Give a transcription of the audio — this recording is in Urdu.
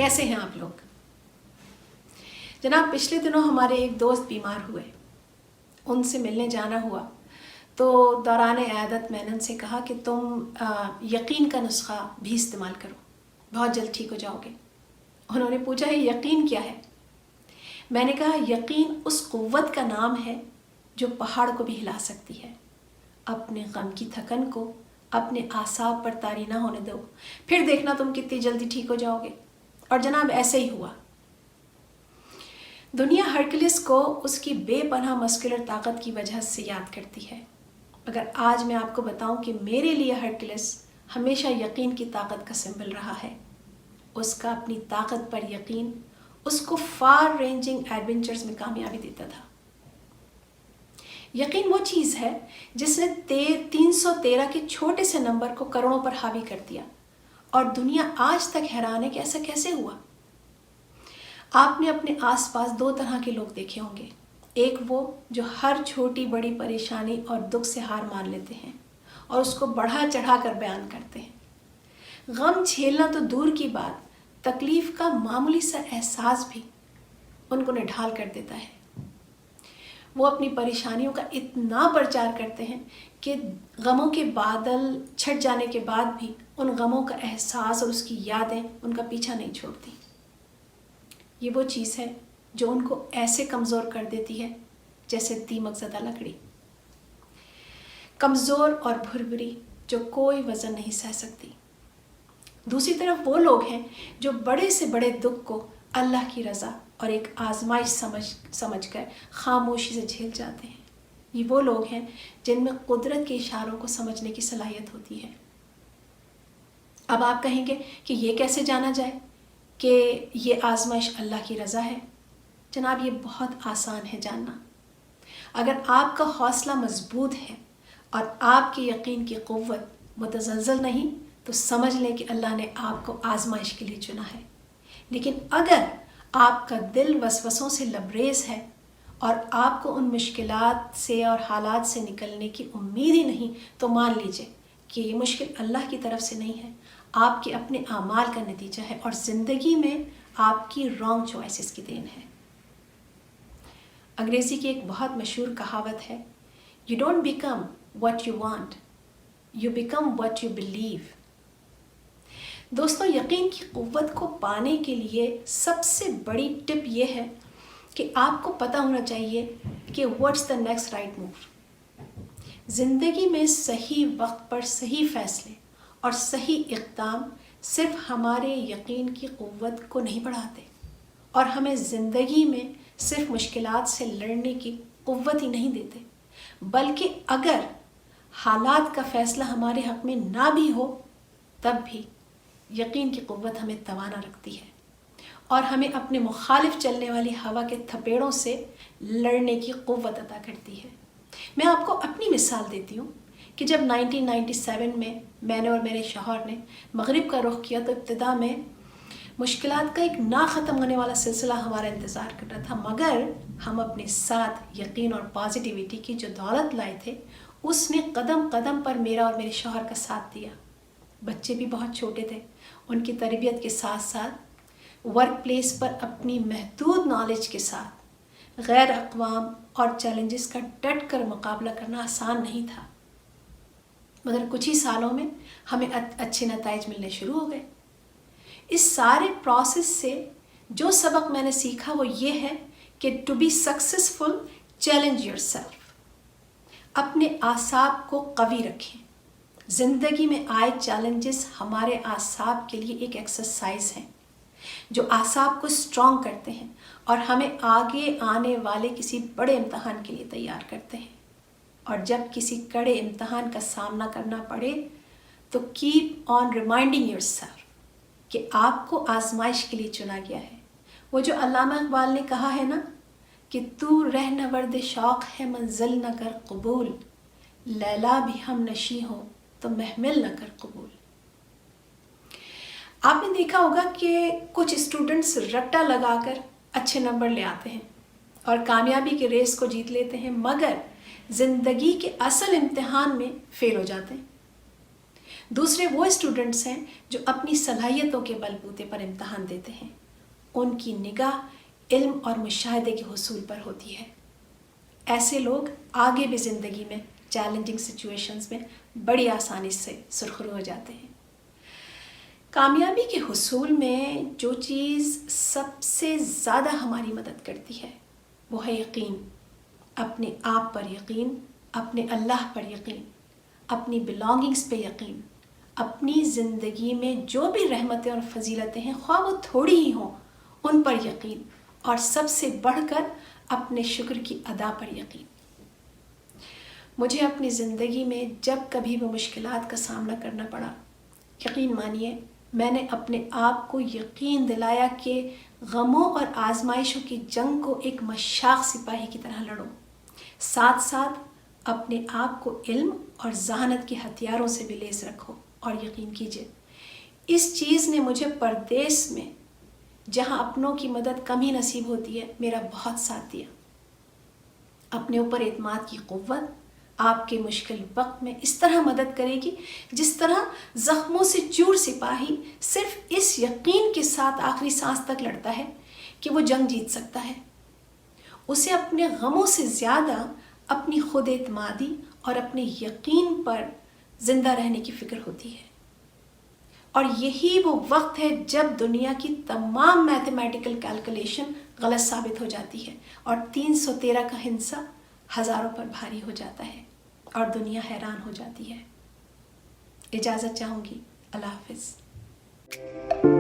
کیسے ہیں آپ لوگ؟ جناب پچھلے دنوں ہمارے ایک دوست بیمار ہوئے، ان سے ملنے جانا ہوا تو دوران عیادت میں نے ان سے کہا کہ تم یقین کا نسخہ بھی استعمال کرو، بہت جلد ٹھیک ہو جاؤ گے۔ انہوں نے پوچھا ہے یقین کیا ہے؟ میں نے کہا یقین اس قوت کا نام ہے جو پہاڑ کو بھی ہلا سکتی ہے۔ اپنے غم کی تھکن کو اپنے اعصاب پر طاری نہ ہونے دو، پھر دیکھنا تم کتنی جلدی ٹھیک ہو جاؤ گے۔ اور جناب ایسے ہی ہوا۔ دنیا ہرکلس کو اس کی بے پناہ مسکولر طاقت کی وجہ سے یاد کرتی ہے، مگر آج میں آپ کو بتاؤں کہ میرے لیے ہرکلس ہمیشہ یقین کی طاقت کا سمبل رہا ہے۔ اس کا اپنی طاقت پر یقین اس کو فار رینجنگ ایڈونچرز میں کامیابی دیتا تھا۔ یقین وہ چیز ہے جس نے 313 کے چھوٹے سے نمبر کو کروڑوں پر حاوی کر دیا، اور دنیا آج تک حیران ہے کہ ایسا کیسے ہوا۔ آپ نے اپنے آس پاس دو طرح کے لوگ دیکھے ہوں گے، ایک وہ جو ہر چھوٹی بڑی پریشانی اور دکھ سے ہار مان لیتے ہیں اور اس کو بڑھا چڑھا کر بیان کرتے ہیں۔ غم جھیلنا تو دور کی بات، تکلیف کا معمولی سا احساس بھی ان کو نڈھال کر دیتا ہے۔ وہ اپنی پریشانیوں کا اتنا پرچار کرتے ہیں کہ غموں کے بادل چھٹ جانے کے بعد بھی ان غموں کا احساس اور اس کی یادیں ان کا پیچھا نہیں چھوڑتی۔ یہ وہ چیز ہے جو ان کو ایسے کمزور کر دیتی ہے جیسے دیمک زدہ لکڑی، کمزور اور بھربھری جو کوئی وزن نہیں سہ سکتی۔ دوسری طرف وہ لوگ ہیں جو بڑے سے بڑے دکھ کو اللہ کی رضا اور ایک آزمائش سمجھ کر خاموشی سے جھیل جاتے ہیں۔ یہ وہ لوگ ہیں جن میں قدرت کے اشاروں کو سمجھنے کی صلاحیت ہوتی ہے۔ اب آپ کہیں گے کہ یہ کیسے جانا جائے کہ یہ آزمائش اللہ کی رضا ہے؟ جناب یہ بہت آسان ہے جاننا۔ اگر آپ کا حوصلہ مضبوط ہے اور آپ کے یقین کی قوت متزلزل نہیں تو سمجھ لیں کہ اللہ نے آپ کو آزمائش کے لیے چنا ہے۔ لیکن اگر آپ کا دل وسوسوں سے لبریز ہے اور آپ کو ان مشکلات سے اور حالات سے نکلنے کی امید ہی نہیں، تو مان لیجئے کہ یہ مشکل اللہ کی طرف سے نہیں ہے، آپ کے اپنے اعمال کا نتیجہ ہے اور زندگی میں آپ کی رانگ چوائسز کی دین ہے۔ انگریزی کی ایک بہت مشہور کہاوت ہے، You don't become what you want, you become what you believe۔ دوستوں یقین کی قوت کو پانے کے لیے سب سے بڑی ٹپ یہ ہے کہ آپ کو پتہ ہونا چاہیے کہ what's the next right move۔ زندگی میں صحیح وقت پر صحیح فیصلے اور صحیح اقدام صرف ہمارے یقین کی قوت کو نہیں بڑھاتے اور ہمیں زندگی میں صرف مشکلات سے لڑنے کی قوت ہی نہیں دیتے، بلکہ اگر حالات کا فیصلہ ہمارے حق میں نہ بھی ہو تب بھی یقین کی قوت ہمیں توانا رکھتی ہے اور ہمیں اپنے مخالف چلنے والی ہوا کے تھپیڑوں سے لڑنے کی قوت عطا کرتی ہے۔ میں آپ کو اپنی مثال دیتی ہوں کہ جب 1997 میں نے اور میرے شوہر نے مغرب کا رخ کیا تو ابتدا میں مشکلات کا ایک نہ ختم ہونے والا سلسلہ ہمارا انتظار کر رہا تھا، مگر ہم اپنے ساتھ یقین اور پازیٹیوٹی کی جو دولت لائے تھے اس نے قدم قدم پر میرا اور میرے شوہر کا ساتھ دیا۔ بچے بھی بہت چھوٹے تھے، ان کی تربیت کے ساتھ ساتھ ورک پلیس پر اپنی محدود نالج کے ساتھ غیر اقوام اور چیلنجز کا ڈٹ کر مقابلہ کرنا آسان نہیں تھا، مگر کچھ ہی سالوں میں ہمیں اچھے نتائج ملنے شروع ہو گئے۔ اس سارے پروسیس سے جو سبق میں نے سیکھا وہ یہ ہے کہ to be successful challenge yourself. اپنے اعصاب کو قوی رکھیں۔ زندگی میں آئے چیلنجز ہمارے اعصاب کے لیے ایک ایکسرسائز ہیں جو اعصاب کو اسٹرانگ کرتے ہیں اور ہمیں آگے آنے والے کسی بڑے امتحان کے لیے تیار کرتے ہیں۔ اور جب کسی کڑے امتحان کا سامنا کرنا پڑے تو keep on reminding your self کہ آپ کو آزمائش کے لیے چنا گیا ہے۔ وہ جو علامہ اقبال نے کہا ہے نا کہ تو رہ نورد شوق ہے منزل نہ کر قبول، لیلا بھی ہم نشیں ہو تو محمل نہ کر قبول۔ آپ نے دیکھا ہوگا کہ کچھ اسٹوڈنٹس رٹا لگا کر اچھے نمبر لے آتے ہیں اور کامیابی کے ریس کو جیت لیتے ہیں، مگر زندگی کے اصل امتحان میں فیل ہو جاتے ہیں۔ دوسرے وہ اسٹوڈنٹس ہیں جو اپنی صلاحیتوں کے بلبوتے پر امتحان دیتے ہیں. ان کی نگاہ علم اور مشاہدے کے حصول پر ہوتی ہے. ایسے لوگ آگے بھی زندگی میں چیلنجنگ سچویشنز میں بڑی آسانی سے سرخرو ہو جاتے ہیں. کامیابی کے حصول میں جو چیز سب سے زیادہ ہماری مدد کرتی ہے وہ ہے یقین. اپنے آپ پر یقین، اپنے اللہ پر یقین، اپنی بلانگنگز پہ یقین، اپنی زندگی میں جو بھی رحمتیں اور فضیلتیں ہیں خواہ وہ تھوڑی ہی ہوں ان پر یقین، اور سب سے بڑھ کر اپنے شکر کی ادا پر یقین. مجھے اپنی زندگی میں جب کبھی وہ مشکلات کا سامنا کرنا پڑا، یقین مانیے میں نے اپنے آپ کو یقین دلایا کہ غموں اور آزمائشوں کی جنگ کو ایک مشاق سپاہی کی طرح لڑو. ساتھ ساتھ اپنے آپ کو علم اور ذہانت کے ہتھیاروں سے بھی لیس رکھو. اور یقین کیجئے اس چیز نے مجھے پردیس میں جہاں اپنوں کی مدد کم ہی نصیب ہوتی ہے میرا بہت ساتھ دیا. اپنے اوپر اعتماد کی قوت آپ کے مشکل وقت میں اس طرح مدد کرے گی جس طرح زخموں سے چور سپاہی صرف اس یقین کے ساتھ آخری سانس تک لڑتا ہے کہ وہ جنگ جیت سکتا ہے. اسے اپنے غموں سے زیادہ اپنی خود اعتمادی اور اپنے یقین پر زندہ رہنے کی فکر ہوتی ہے. اور یہی وہ وقت ہے جب دنیا کی تمام میتھمیٹیکل کیلکولیشن غلط ثابت ہو جاتی ہے اور 313 کا ہندسہ ہزاروں پر بھاری ہو جاتا ہے اور دنیا حیران ہو جاتی ہے. اجازت چاہوں گی. اللہ حافظ.